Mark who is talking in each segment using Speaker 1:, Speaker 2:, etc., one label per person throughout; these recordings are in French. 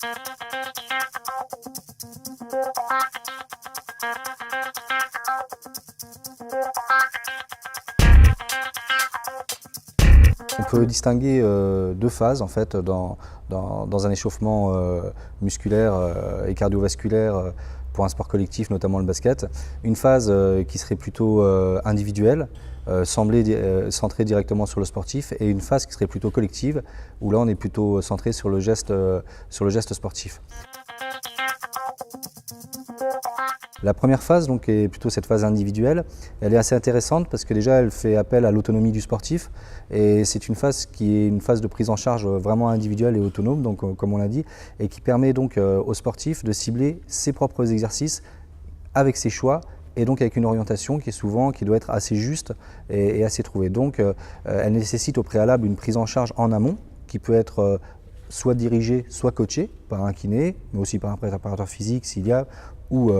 Speaker 1: On peut distinguer deux phases en fait dans un échauffement musculaire et cardiovasculaire pour un sport collectif, notamment le basket. Une phase qui serait plutôt individuelle, centrée directement sur le sportif, et une phase qui serait plutôt collective, où là on est plutôt centré sur le geste sportif. La première phase, donc, est plutôt cette phase individuelle. Elle est assez intéressante parce que déjà elle fait appel à l'autonomie du sportif, et c'est une phase qui est une phase de prise en charge vraiment individuelle et autonome, donc, comme on l'a dit, et qui permet donc au sportif de cibler ses propres exercices avec ses choix, et donc avec une orientation qui doit être assez juste et assez trouvée. Donc elle nécessite au préalable une prise en charge en amont qui peut être soit dirigée, soit coachée par un kiné, mais aussi par un préparateur physique s'il y a, ou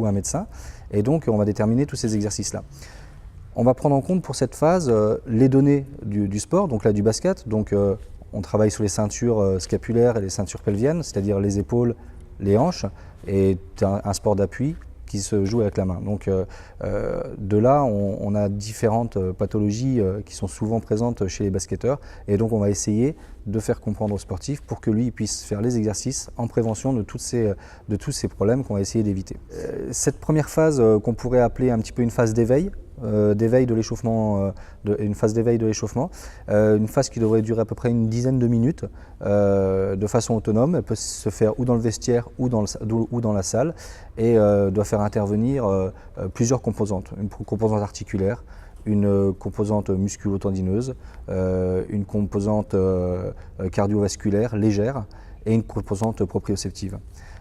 Speaker 1: un médecin. Et donc on va déterminer tous ces exercices-là. On va prendre en compte pour cette phase les données du sport, donc là du basket. Donc on travaille sur les ceintures scapulaires et les ceintures pelviennes, c'est-à-dire les épaules, les hanches, et un sport d'appui qui se joue avec la main. Donc de là, on a différentes pathologies qui sont souvent présentes chez les basketteurs, et donc on va essayer de faire comprendre aux sportifs pour que lui puisse faire les exercices en prévention de tous ces problèmes qu'on va essayer d'éviter. Cette première phase qu'on pourrait appeler un petit peu une phase d'éveil, de l'échauffement, une phase d'éveil de l'échauffement, une phase qui devrait durer à peu près une dizaine de minutes de façon autonome. Elle peut se faire ou dans le vestiaire ou dans la salle, et doit faire intervenir plusieurs composantes. Une composante articulaire, une composante musculo-tendineuse, une composante cardiovasculaire légère et une composante proprioceptive.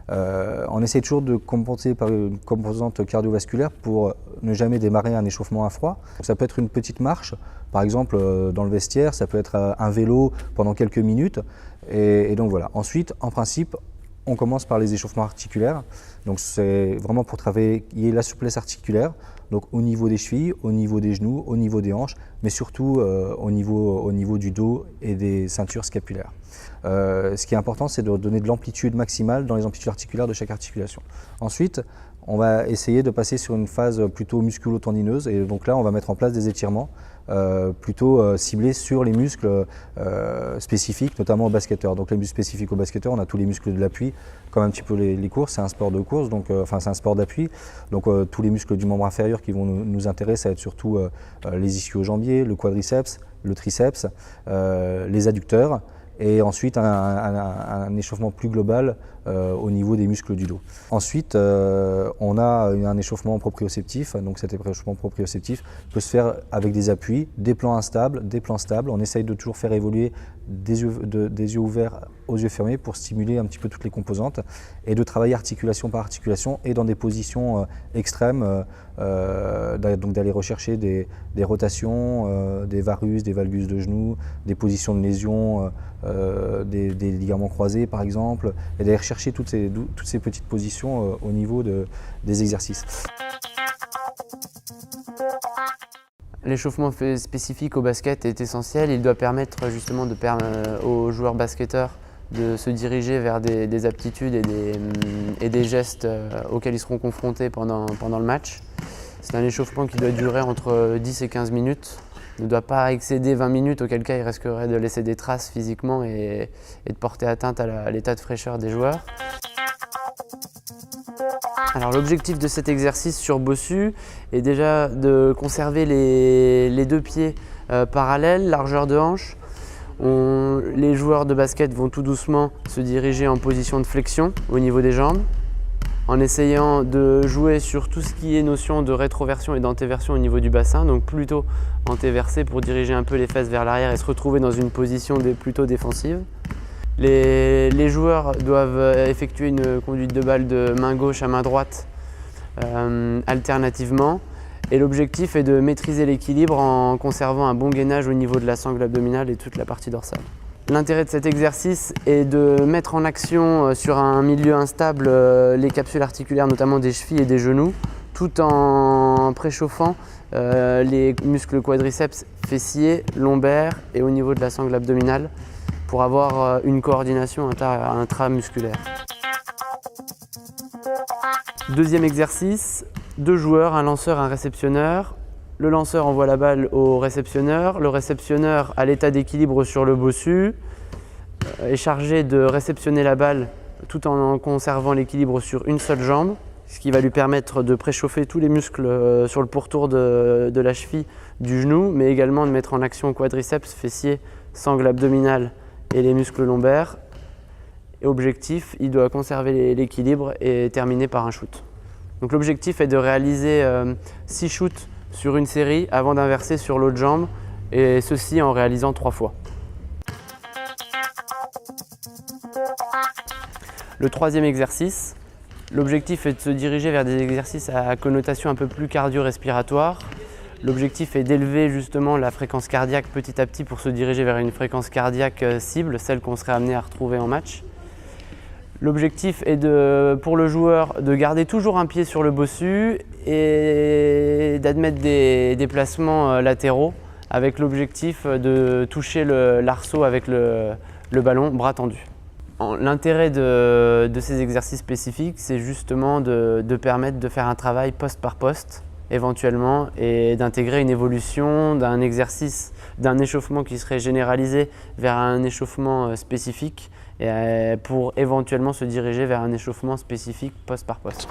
Speaker 1: On essaie toujours de compenser par une composante cardiovasculaire pour ne jamais démarrer un échauffement à froid. Ça peut être une petite marche, par exemple dans le vestiaire, ça peut être un vélo pendant quelques minutes, et donc voilà. Ensuite, en principe, on commence par les échauffements articulaires. Donc c'est vraiment pour travailler la souplesse articulaire, donc au niveau des chevilles, au niveau des genoux, au niveau des hanches, mais surtout au niveau du dos et des ceintures scapulaires. Ce qui est important, c'est de donner de l'amplitude maximale dans les amplitudes articulaires de chaque articulation. Ensuite, on va essayer de passer sur une phase plutôt musculo-tendineuse, et donc là on va mettre en place des étirements plutôt ciblés sur les muscles spécifiques, notamment aux basketteurs. Donc les muscles spécifiques aux basketteurs, on a tous les muscles de l'appui, comme un petit peu les courses, c'est un sport de course, donc c'est un sport d'appui. Donc tous les muscles du membre inférieur qui vont nous intéresser, ça va être surtout les ischio-jambiers, le quadriceps, le triceps, les adducteurs, et ensuite un échauffement plus global au niveau des muscles du dos. Ensuite, on a un échauffement proprioceptif. Donc cet échauffement proprioceptif peut se faire avec des appuis, des plans instables, des plans stables. On essaye de toujours faire évoluer des yeux ouverts aux yeux fermés pour stimuler un petit peu toutes les composantes, et de travailler articulation par articulation et dans des positions extrêmes, donc d'aller rechercher des rotations, des varus, des valgus de genoux, des positions de lésion, des ligaments croisés par exemple, et d'aller chercher toutes ces petites positions au niveau des exercices.
Speaker 2: L'échauffement spécifique au basket est essentiel. Il doit permettre justement aux joueurs basketteurs de se diriger vers des aptitudes et des gestes auxquels ils seront confrontés pendant le match. C'est un échauffement qui doit durer entre 10 et 15 minutes. Il ne doit pas excéder 20 minutes, auquel cas il risquerait de laisser des traces physiquement et de porter atteinte à l'état de fraîcheur des joueurs. Alors l'objectif de cet exercice sur bossu est déjà de conserver les deux pieds parallèles, largeur de hanche. Les joueurs de basket vont tout doucement se diriger en position de flexion au niveau des jambes, en essayant de jouer sur tout ce qui est notion de rétroversion et d'antéversion au niveau du bassin, donc plutôt antéversé pour diriger un peu les fesses vers l'arrière et se retrouver dans une position plutôt défensive. Les joueurs doivent effectuer une conduite de balle de main gauche à main droite alternativement, et l'objectif est de maîtriser l'équilibre en conservant un bon gainage au niveau de la sangle abdominale et toute la partie dorsale. L'intérêt de cet exercice est de mettre en action sur un milieu instable les capsules articulaires, notamment des chevilles et des genoux, tout en préchauffant les muscles quadriceps, fessiers, lombaires et au niveau de la sangle abdominale, pour avoir une coordination intramusculaire. Deuxième exercice, 2 joueurs, un lanceur, un réceptionneur. Le lanceur envoie la balle au réceptionneur. Le réceptionneur, à l'état d'équilibre sur le bossu, est chargé de réceptionner la balle tout en conservant l'équilibre sur une seule jambe, ce qui va lui permettre de préchauffer tous les muscles sur le pourtour de la cheville, du genou, mais également de mettre en action quadriceps, fessiers, sangle abdominale et les muscles lombaires. Et objectif, il doit conserver l'équilibre et terminer par un shoot. Donc l'objectif est de réaliser 6 shoots sur une série avant d'inverser sur l'autre jambe, et ceci en réalisant 3 fois. Le troisième exercice, l'objectif est de se diriger vers des exercices à connotation un peu plus cardio-respiratoire. L'objectif est d'élever justement la fréquence cardiaque petit à petit pour se diriger vers une fréquence cardiaque cible, celle qu'on serait amené à retrouver en match. L'objectif est pour le joueur de garder toujours un pied sur le bossu et d'admettre des déplacements latéraux avec l'objectif de toucher l'arceau avec le ballon bras tendu. L'intérêt de ces exercices spécifiques, c'est justement de permettre de faire un travail poste par poste éventuellement et d'intégrer une évolution d'un exercice, d'un échauffement qui serait généralisé vers un échauffement spécifique et pour éventuellement se diriger vers un échauffement spécifique poste par poste.